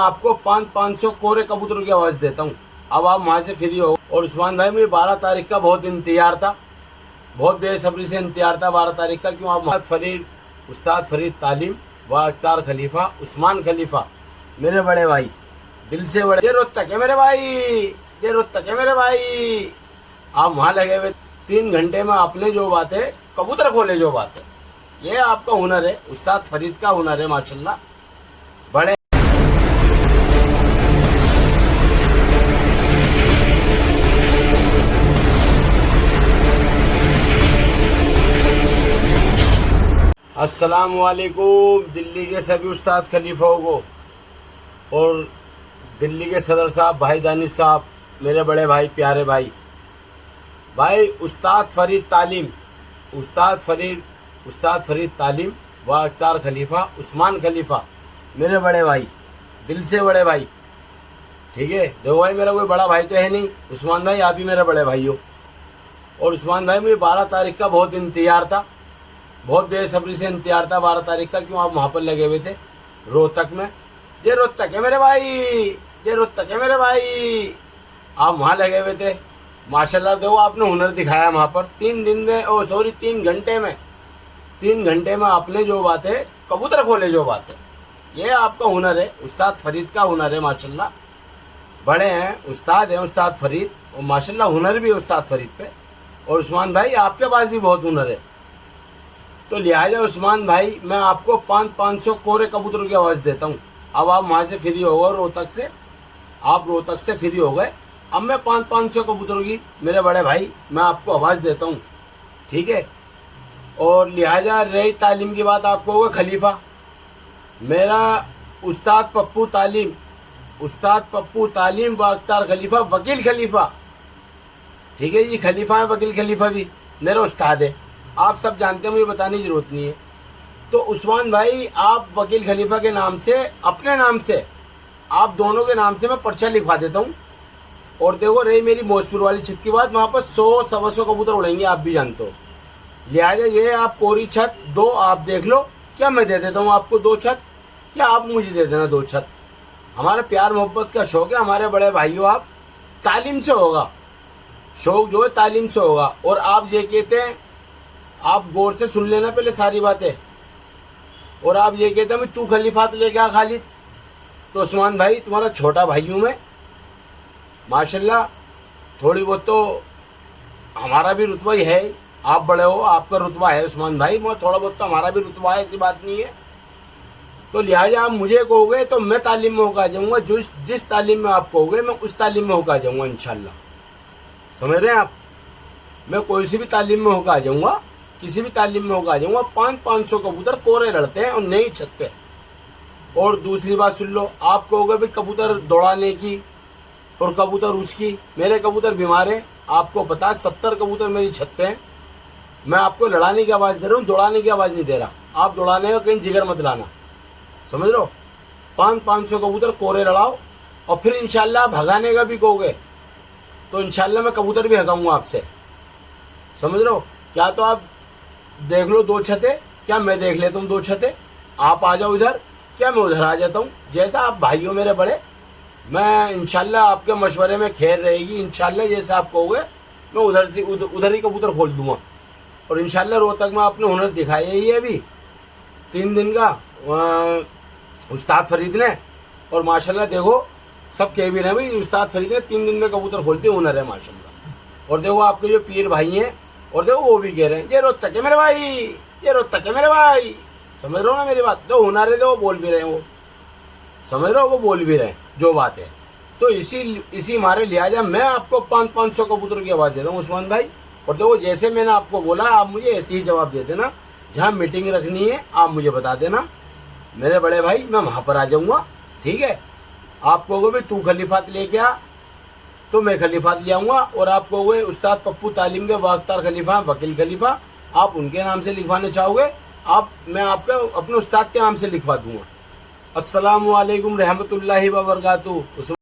आपको 500 कोरे कबूतरों की आवाज़ देता हूँ। अब आप वहाँ से फ्री हो। और उस्मान भाई मुझे 12 तारीख का बहुत इंतजार था, बहुत बेसब्री से इंतजार था 12 तारीख का। क्यों? आप उस्ताद फरीद तालीम व अख्तार खलीफा उस्मान खलीफा मेरे बड़े भाई, दिल से बड़े, ये रोज तक है मेरे भाई, ये रोज तक है मेरे भाई। आप वहाँ लगे हुए 3 घंटे में आपने जो बात है कबूतर खोले, जो बात है ये आपका हुनर है, उस्ताद फरीद का हुनर है माशाल्लाह। बड़े अस्सलाम वालेकुम दिल्ली के सभी उस्ताद खलीफाओं को और दिल्ली के सदर साहब भाई दानिश साहब, मेरे बड़े भाई, प्यारे भाई, उस्ताद फरीद तालीम, उस्ताद फरीद तालीम व अख्तार खलीफा उस्मान खलीफा मेरे बड़े भाई, दिल से बड़े भाई। ठीक है, देखो भाई मेरा कोई बड़ा भाई तो है नहीं, उस्मान भाई आप ही मेरे बड़े भाई हो। और उस्मान भाई मुझे 12 तारीख का बहुत इंतजार था, बहुत बेसब्री से इंतजार था 12 तारीख का। क्यों? आप वहाँ पर लगे हुए थे रोहतक में। ये रोहतक है मेरे भाई, ये रोहतक है मेरे भाई। आप वहाँ लगे हुए थे माशाल्लाह। देखो आपने हुनर दिखाया वहाँ पर 3 दिन में, 3 घंटे में, 3 घंटे में आपने जो बात है कबूतर खोले, जो बात है ये आपका हुनर है, उस्ताद फरीद का हुनर है माशाल्लाह। बड़े हैं, उस्ताद हैं उस्ताद फरीद, और माशाल्लाह हुनर भी है उस्ताद फरीद पे। और उस्मान भाई आपके पास भी बहुत हुनर है, तो लिहाजा उस्मान भाई मैं आपको 500 कोरे कबूतरों की आवाज़ देता हूँ। अब आप वहाँ से फ्री हो गए, रोहतक से, आप रोहतक से फ्री हो गए। अब मैं 500 कबूतरों की, मेरे बड़े भाई, मैं आपको आवाज़ देता हूँ। ठीक है। और लिहाजा रही तालीम की बात, आपको होगा खलीफा मेरा उस्ताद पप्पू तालीम, उस्ताद पप्पू तालीम व अख्तार खलीफा वकील खलीफा। ठीक है जी, खलीफा है, वकील खलीफा भी मेरा उस्ताद है, आप सब जानते हैं, मुझे बताने की जरूरत नहीं है। तो उस्मान भाई आप वकील खलीफा के नाम से, अपने नाम से, आप दोनों के नाम से मैं पर्चा लिखवा देता हूँ। और देखो रही मेरी मौजपुर वाली छत की बात, वहाँ पर 100-125 कबूतर उड़ेंगे, आप भी जानते हो। लिहाजा ये आप कोरी छत 2 आप देख लो, क्या मैं दे देता हूँ आपको 2 छत, क्या आप मुझे दे देना 2 छत। हमारा प्यार मोहब्बत का शौक है हमारे बड़े भाइयों, आप तालीम से होगा, शौक जो है तालीम से होगा। और आप ये कहते हैं, आप गौर से सुन लेना पहले सारी बातें, और आप ये कहते हैं तू खलीफात लेके आ खालिद, तो उस्मान भाई तुम्हारा छोटा भाई हूँ मैं माशाल्लाह। थोड़ी बहुत तो हमारा भी रुतबा ही है, आप बड़े हो, आपका रुतबा है उस्मान भाई, मैं थोड़ा बहुत तो हमारा भी रुतबा है, ऐसी बात नहीं है। तो लिहाजा आप मुझे कहोगे तो मैं तालीम में होकर आ जाऊँगा, जिस तालीम में आप कहोगे मैं उस तालीम में होकर आ जाऊँगा इंशाल्लाह। समझ रहे हैं आप? मैं कोई सी भी तालीम में होकर आ जाऊँगा, किसी भी तालीम में होकर आ जाऊँगा। 500 कबूतर कोरे लड़ते हैं और नई छत पे। और दूसरी बात सुन लो, आप कहोगे भी कबूतर दौड़ाने की और कबूतर उसकी, मेरे कबूतर बीमार है, आपको पता है 70 कबूतर मेरी छत पे हैं। मैं आपको लड़ाने की आवाज़ दे रहा हूँ, दौड़ाने की आवाज़ नहीं दे रहा। आप दौड़ाने का कहीं जिगर मत लाना, समझ लो। 500 कबूतर कोरे लड़ाओ, और फिर इंशाल्लाह भगाने का भी कहोगे तो इंशाल्लाह मैं कबूतर भी भगाऊंगा आपसे, समझ लो। क्या तो आप देख लो 2 छतें, क्या मैं देख लेता हूँ 2 छतें, आप आ जाओ इधर, क्या मैं उधर आ जाता हूँ। जैसा आप भाई हो मेरे बड़े, मैं इंशाल्लाह आपके मशवरे में खैर रहेगी इंशाल्लाह। जैसे आप कहोगे मैं उधर से उधर ही कबूतर खोल दूंगा। और इंशाल्लाह रोहतक में आपने हुनर दिखाया ही है अभी 3 दिन का उस्ताद फरीद ने। और माशाल्लाह देखो सब कह भी रहे भाई उस्ताद फरीद ने 3 दिन में कबूतर खोलते हुनर है माशाल्लाह। और देखो आपके जो पीर भाई हैं, और देखो वो भी कह रहे हैं ये रोहतक है मेरे भाई, ये रोहतक है मेरे भाई। समझ रहे हो ना मेरी बात? तो हुनर है, तो वो बोल भी रहे हैं, वो समझ रहे हो, वो बोल भी रहे हैं जो बात है। तो इसी हमारे लिहाजा मैं आपको 500 कबूतर की आवाज़ देता हूँ उस्मान भाई। और देखो जैसे मैंने आपको बोला, आप मुझे ऐसे ही जवाब दे देना। जहाँ मीटिंग रखनी है आप मुझे बता देना मेरे बड़े भाई, मैं वहाँ पर आ जाऊँगा। ठीक है। आप कहोगे भाई तू खलीफात लेके आ, तो मैं खलीफात ले आऊँगा। और आप कहोगे उस्ताद पप्पू तालीम के अख्तार खलीफा वकील खलीफा, आप उनके नाम से लिखवाना चाहोगे, मैं आपके अपने उस्ताद के नाम से लिखवा दूँगा। अस्सलामु अलैकुम रहमतुल्लाहि व बरकातहू।